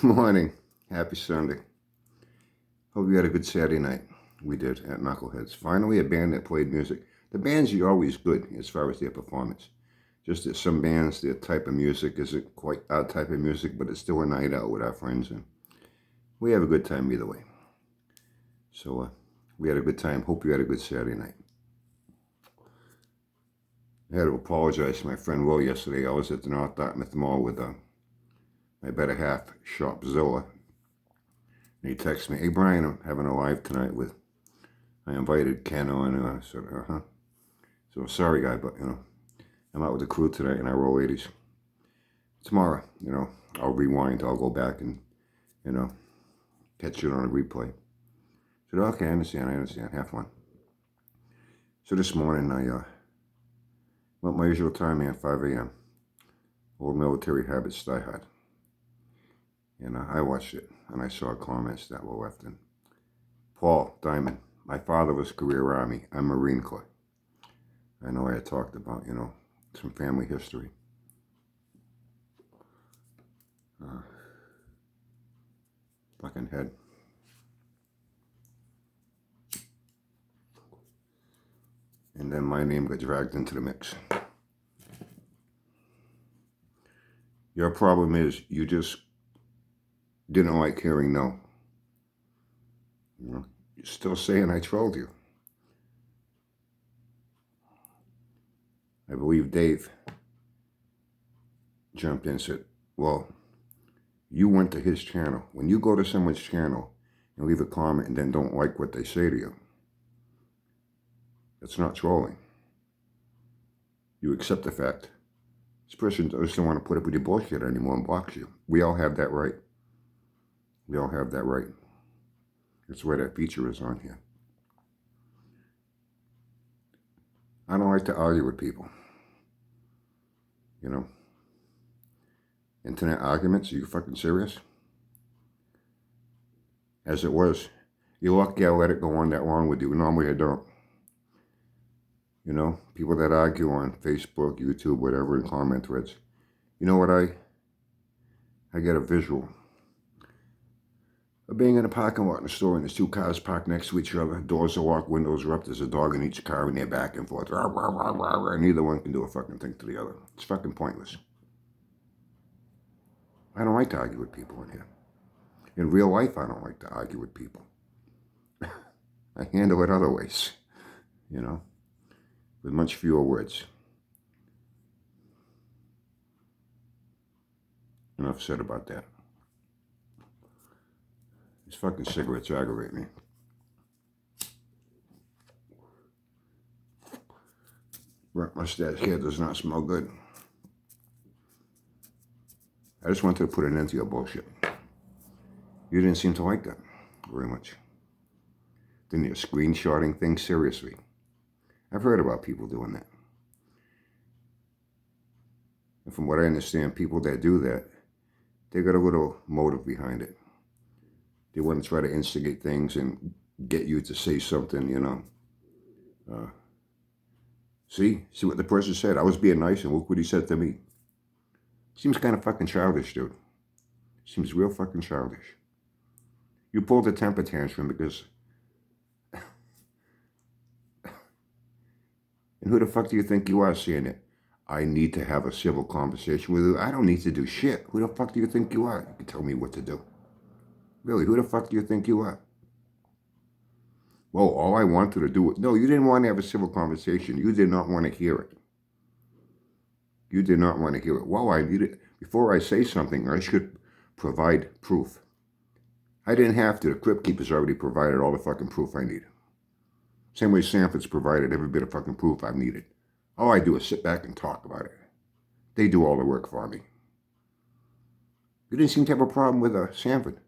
Morning. Happy Sunday. Hope you had a good Saturday night. We did at Knuckleheads. Finally, a band that played music. The bands are always good as far as their performance. Just that some bands, their type of music isn't quite our type of music, but it's still a night out with our friends, and we have a good time either way. So we had a good time. Hope you had a good Saturday night. I had to apologize to my friend Will yesterday. I was at the North Dartmouth Mall with my better half, Shopzilla. And he texted me, "Hey Brian, I'm having a live tonight with, I invited Ken on." I said, So sorry guy, but I'm out with the crew tonight and I roll 80s. Tomorrow, I'll rewind, I'll go back and, catch it on a replay. I said, okay, I understand, have fun. So this morning I went my usual time, man, 5 a.m. Old Military Habits Die Hard. And I watched it, and I saw comments that were left in. Paul Diamond, my father was career Army. I'm Marine Corps. I know I had talked about, some family history. Fucking head. And then my name got dragged into the mix. Your problem is you just didn't like hearing no. You're still saying I trolled you. I believe Dave jumped in and said, well, you went to his channel. When you go to someone's channel and leave a comment and then don't like what they say to you, that's not trolling. You accept the fact this person doesn't want to put up with your bullshit anymore and blocks you. We all have that right. We all have that right. That's why that feature is on here. I don't like to argue with people. Internet arguments, are you fucking serious? As it was, you're lucky I let it go on that long with you. Normally I don't. People that argue on Facebook, YouTube, whatever, in comment threads. You know what, I get a visual of being in a parking lot in a store and there's two cars parked next to each other. Doors are locked, windows are up, there's a dog in each car and they're back and forth. Rah, rah, rah, rah, rah, and neither one can do a fucking thing to the other. It's fucking pointless. I don't like to argue with people in here. In real life, I don't like to argue with people. I handle it other ways, with much fewer words. Enough said about that. These fucking cigarettes aggravate me. Burnt mustache hair does not smell good. I just wanted to put an end to your bullshit. You didn't seem to like that very much. Then you're screenshotting things, seriously. I've heard about people doing that. And from what I understand, people that do that, they got a little motive behind it. They want to try to instigate things and get you to say something, See what the person said. I was being nice and look what he said to me. Seems kind of fucking childish, dude. Seems real fucking childish. You pulled a temper tantrum because... And who the fuck do you think you are saying it? I need to have a civil conversation with you. I don't need to do shit. Who the fuck do you think you are? You can tell me what to do. Really, who the fuck do you think you are? Well, all I wanted to do was... No, you didn't want to have a civil conversation. You did not want to hear it. You did not want to hear it. Well, I needed... Before I say something, I should provide proof. I didn't have to. The Crypt Keepers already provided all the fucking proof I needed. Same way Sanford's provided every bit of fucking proof I've needed. All I do is sit back and talk about it. They do all the work for me. You didn't seem to have a problem with Sanford.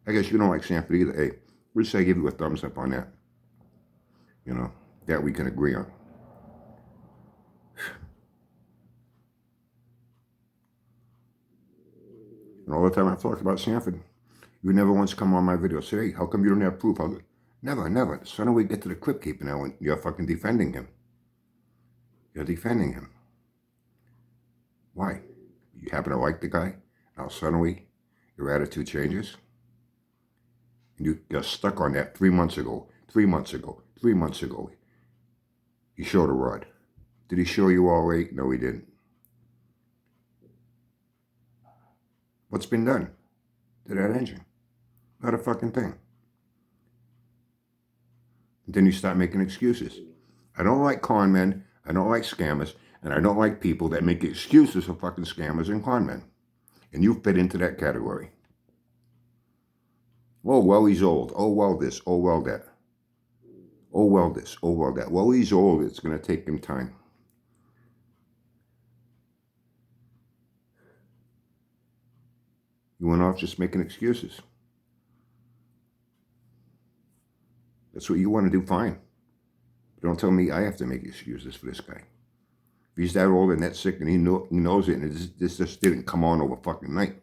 I guess you don't like Sanford either. Hey, at least I give you a thumbs up on that. That we can agree on. And all the time I've talked about Sanford, you never once come on my video and say, hey, how come you don't have proof? Never. The sooner we get to the Crypt Keeper now, and you're fucking defending him. You're defending him. Why? you happen to like the guy. Now suddenly your attitude changes. And you got stuck on that 3 months ago, 3 months ago, 3 months ago. He showed a rod. Did he show you all right? No, he didn't. What's been done to that engine? Not a fucking thing. And then you start making excuses. I don't like con men, I don't like scammers, and I don't like people that make excuses for fucking scammers and con men. And you fit into that category. Oh, well, he's old. Oh, well, this. Oh, well, that. Oh, well, this. Oh, well, that. Well, he's old. It's going to take him time. You went off just making excuses. That's what you want to do, fine. But don't tell me I have to make excuses for this guy. If he's that old and that sick and he knows it, and this just didn't come on over fucking night.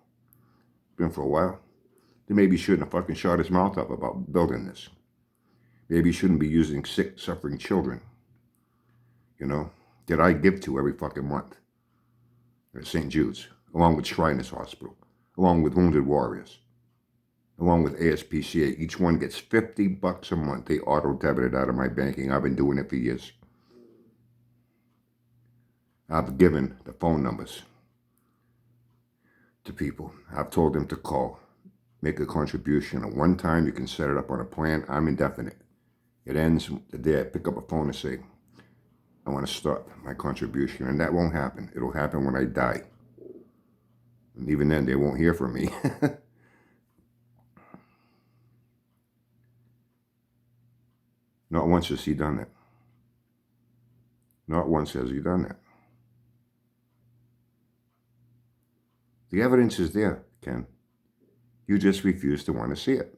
Been for a while. Then maybe he shouldn't have fucking shot his mouth up about building this. Maybe he shouldn't be using sick, suffering children, you know, that I give to every fucking month at St. Jude's, along with Shriners Hospital, along with Wounded Warriors, along with ASPCA. Each one gets $50 a month. They auto-debit it out of my banking. I've been doing it for years. I've given the phone numbers to people. I've told them to call, make a contribution. At one time, you can set it up on a plan. I'm indefinite. It ends the day I pick up a phone and say, I want to stop my contribution. And that won't happen. It'll happen when I die. And even then, they won't hear from me. Not once has he done that. Not once has he done that. The evidence is there, Ken. You just refuse to want to see it.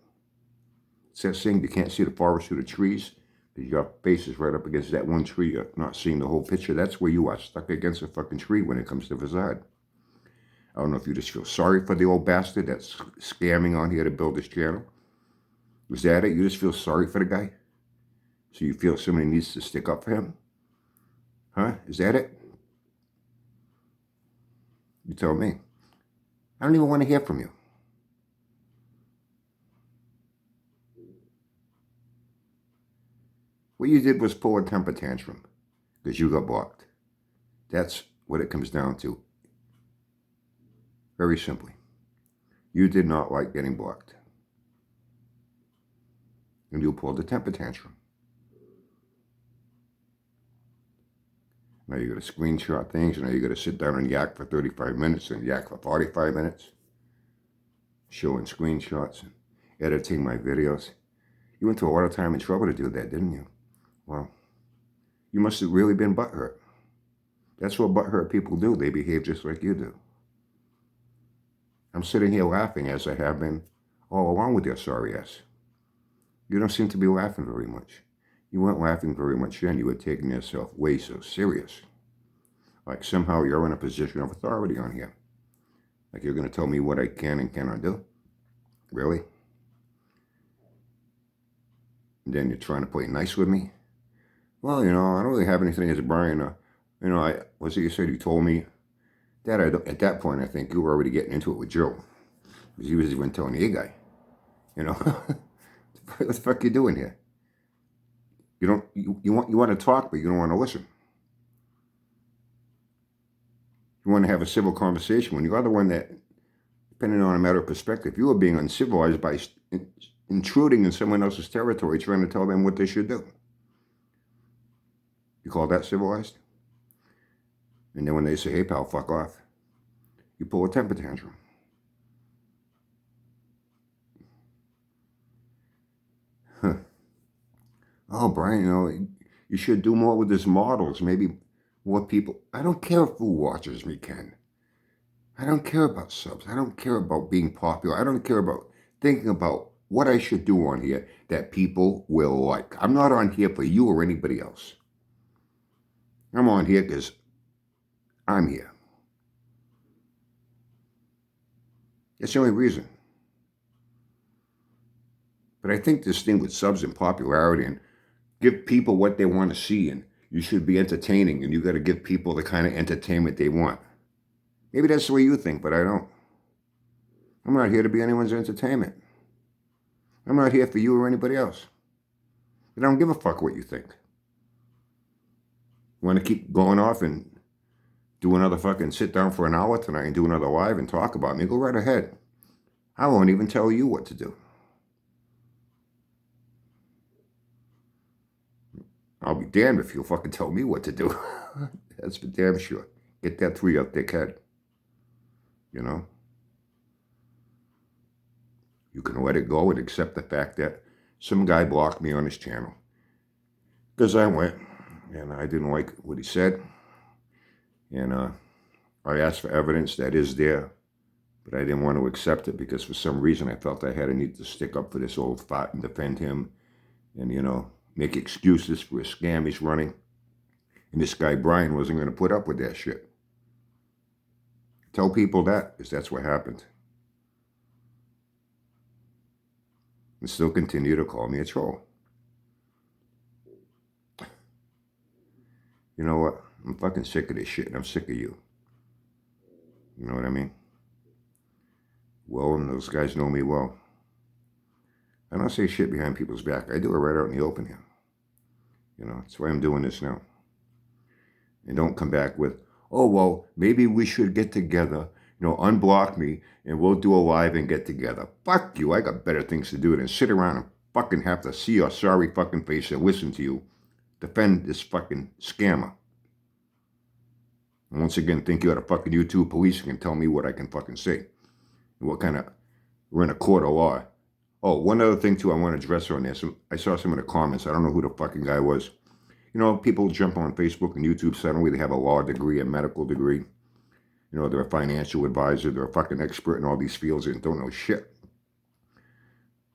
It's that saying, you can't see the forest through the trees because your face is right up against that one tree. You're not seeing the whole picture. That's where you are, stuck against a fucking tree when it comes to Fazad. I don't know if you just feel sorry for the old bastard that's scamming on here to build this channel. Was that it? You just feel sorry for the guy? So you feel somebody needs to stick up for him? Huh? Is that it? You tell me. I don't even want to hear from you. What you did was pull a temper tantrum because you got blocked. That's what it comes down to. Very simply. You did not like getting blocked. And you pulled a temper tantrum. Now you got to screenshot things. Now you got to sit down and yak for 35 minutes and yak for 45 minutes. Showing screenshots and editing my videos. You went to a lot of time and trouble to do that, didn't you? Well, you must have really been butthurt. That's what butthurt people do. They behave just like you do. I'm sitting here laughing as I have been all along with your sorry ass. You don't seem to be laughing very much. You weren't laughing very much then. You were taking yourself way so serious. Like somehow you're in a position of authority on here. Like you're going to tell me what I can and cannot do. Really? And then you're trying to play nice with me? Well, you know, I don't really have anything against Brian. You know, what's it you said? You told me that at that point, I think you were already getting into it with Joe. Because he was even telling the guy, you know, what the fuck are you doing here? You want to talk, but you don't want to listen. You want to have a civil conversation when you're the one that, depending on a matter of perspective, you are being uncivilized by intruding in someone else's territory, trying to tell them what they should do. You call that civilized? And then when they say, hey, pal, fuck off, you pull a temper tantrum. Huh. Oh, Brian, you know, you should do more with his models. Maybe more people. I don't care who watches me, Ken. I don't care about subs. I don't care about being popular. I don't care about thinking about what I should do on here that people will like. I'm not on here for you or anybody else. I'm on here because I'm here. That's the only reason. But I think this thing with subs and popularity and give people what they want to see, and you should be entertaining, and you got to give people the kind of entertainment they want. Maybe that's the way you think, but I don't. I'm not here to be anyone's entertainment. I'm not here for you or anybody else. I don't give a fuck what you think. You want to keep going off and do another fucking sit down for an hour tonight and do another live and talk about me? Go right ahead. I won't even tell you what to do. I'll be damned if you'll fucking tell me what to do. That's for damn sure. Get that through your thick head. You know? You can let it go and accept the fact that some guy blocked me on his channel. Because I went and I didn't like what he said. And I asked for evidence that is there. But I didn't want to accept it because for some reason I felt I had a need to stick up for this old fart and defend him. And, you know, make excuses for a scam he's running. And this guy, Brian, wasn't going to put up with that shit. Tell people that, because that's what happened. And still continue to call me a troll. You know what? I'm fucking sick of this shit, and I'm sick of you. You know what I mean? Well, and those guys know me well. I don't say shit behind people's back. I do it right out in the open here. You know, that's why I'm doing this now. And don't come back with, oh, well, maybe we should get together, you know, unblock me, and we'll do a live and get together. Fuck you. I got better things to do than sit around and fucking have to see your sorry fucking face and listen to you defend this fucking scammer. And once again, think you're the fucking YouTube police and can tell me what I can fucking say. And what kind of, we're in a court of law. Oh, one other thing, too, I want to address on this. I saw some of the comments. I don't know who the fucking guy was. You know, people jump on Facebook and YouTube, suddenly they have a law degree, a medical degree. You know, they're a financial advisor. They're a fucking expert in all these fields and don't know shit.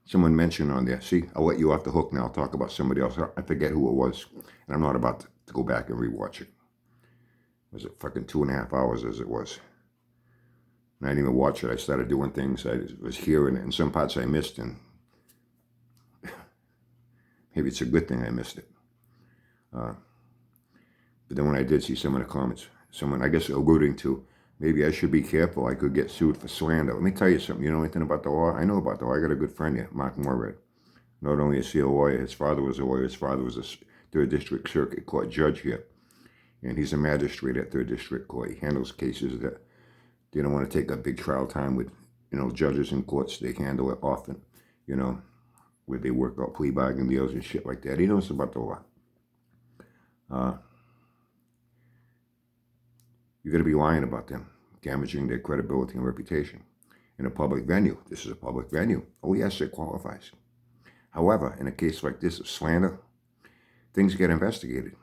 Someone mentioned on there, see, I'll let you off the hook now. I'll talk about somebody else. I forget who it was. And I'm not about to go back and rewatch it. Was it fucking 2.5 hours as it was? And I didn't even watch it. I started doing things. I was hearing it. And some parts I missed. And maybe it's a good thing I missed it. But then when I did see some of the comments, someone, I guess, alluding to, maybe I should be careful. I could get sued for slander. Let me tell you something. You know anything about the law? I know about the law. I got a good friend here, Mark Morad. Not only is he a lawyer, his father was a lawyer. His father was a 3rd District Circuit Court judge here. And he's a magistrate at 3rd District Court. He handles cases that they don't want to take up big trial time with, you know, judges in courts. They handle it often, you know, where they work out plea bargain deals and shit like that. He knows about the law. You're going to be lying about them, damaging their credibility and reputation in a public venue. This is a public venue. Oh, yes, it qualifies. However, in a case like this of slander, things get investigated.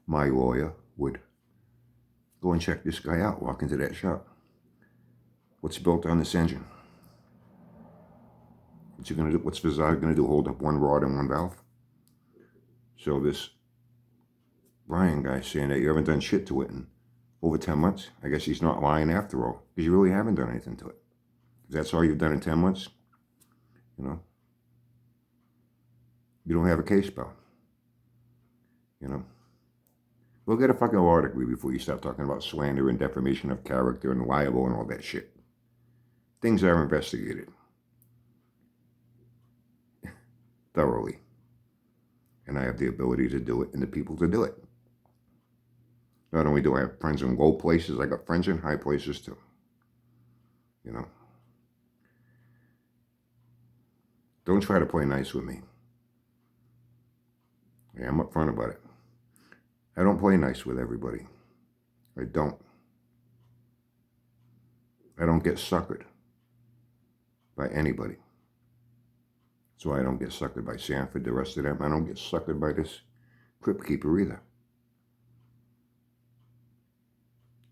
My lawyer would go and check this guy out, walk into that shop. What's built on this engine? What's he going to do? What's Vizard going to do? Hold up one rod and one valve? So this Brian guy saying that you haven't done shit to it in over 10 months. I guess he's not lying after all, because you really haven't done anything to it. If that's all you've done in 10 months, you know, you don't have a case, pal. You know, we'll get a fucking law degree before you start talking about slander and defamation of character and libel and all that shit. Things are investigated thoroughly. And I have the ability to do it and the people to do it. Not only do I have friends in low places, I got friends in high places too. You know. Don't try to play nice with me. I am upfront about it. I don't play nice with everybody. I don't. I don't get suckered by anybody. That's why I don't get suckered by Sanford, the rest of them. I don't get suckered by this Crypt Keeper either.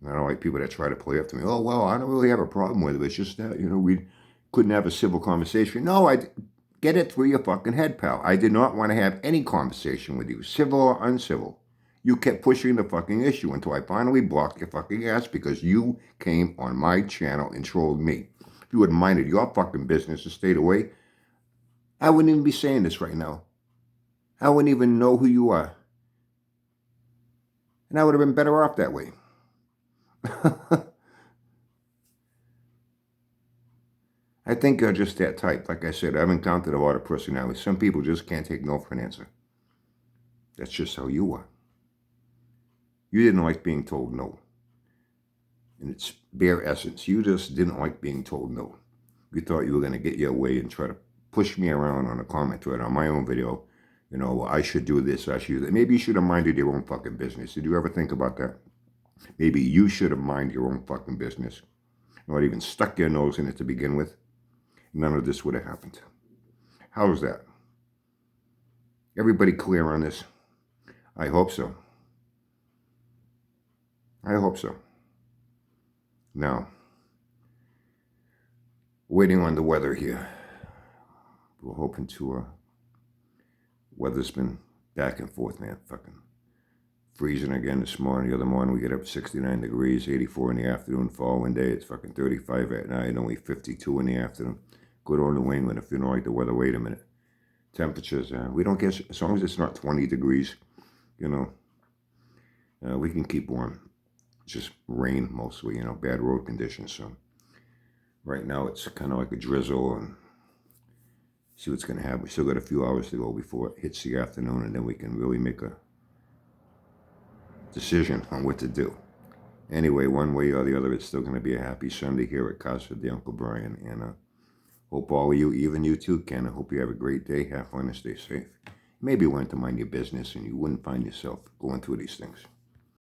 I don't like people that try to play up to me. Oh, well, I don't really have a problem with it. It's just that, you know, we couldn't have a civil conversation. No, get it through your fucking head, pal. I did not want to have any conversation with you, civil or uncivil. You kept pushing the fucking issue until I finally blocked your fucking ass because you came on my channel and trolled me. If you had minded your fucking business and stayed away, I wouldn't even be saying this right now. I wouldn't even know who you are. And I would have been better off that way. I think you're just that type. Like I said, I've encountered a lot of personalities. Some people just can't take no for an answer. That's just how you are. You didn't like being told no. In its bare essence, you just didn't like being told no. You thought you were going to get your way and try to push me around on a comment thread on my own video. You know, well, I should do this, I should do that. Maybe you should have minded your own fucking business. Did you ever think about that? Maybe you should have minded your own fucking business. Not even stuck your nose in it to begin with. None of this would have happened. How's that? Everybody clear on this? I hope so. I hope so. Now, waiting on the weather here. We're hoping to, weather's been back and forth, man. Fucking freezing again this morning. The other morning we get up 69 degrees, 84 in the afternoon. Fall one day, it's fucking 35 at night, only 52 in the afternoon. Good old New England, if you don't like the weather, wait a minute. Temperatures, we don't get, as long as it's not 20 degrees, you know, we can keep warm. It's just rain mostly, you know, bad road conditions. So right now it's kind of like a drizzle, and see what's going to happen. We still got a few hours to go before it hits the afternoon, and then we can really make a decision on what to do. Anyway, one way or the other, it's still going to be a happy Sunday here at Casa de Uncle Brian, and hope all of you, even you too, Ken, I hope you have a great day. Have fun and stay safe. Maybe learn to mind your business and you wouldn't find yourself going through these things.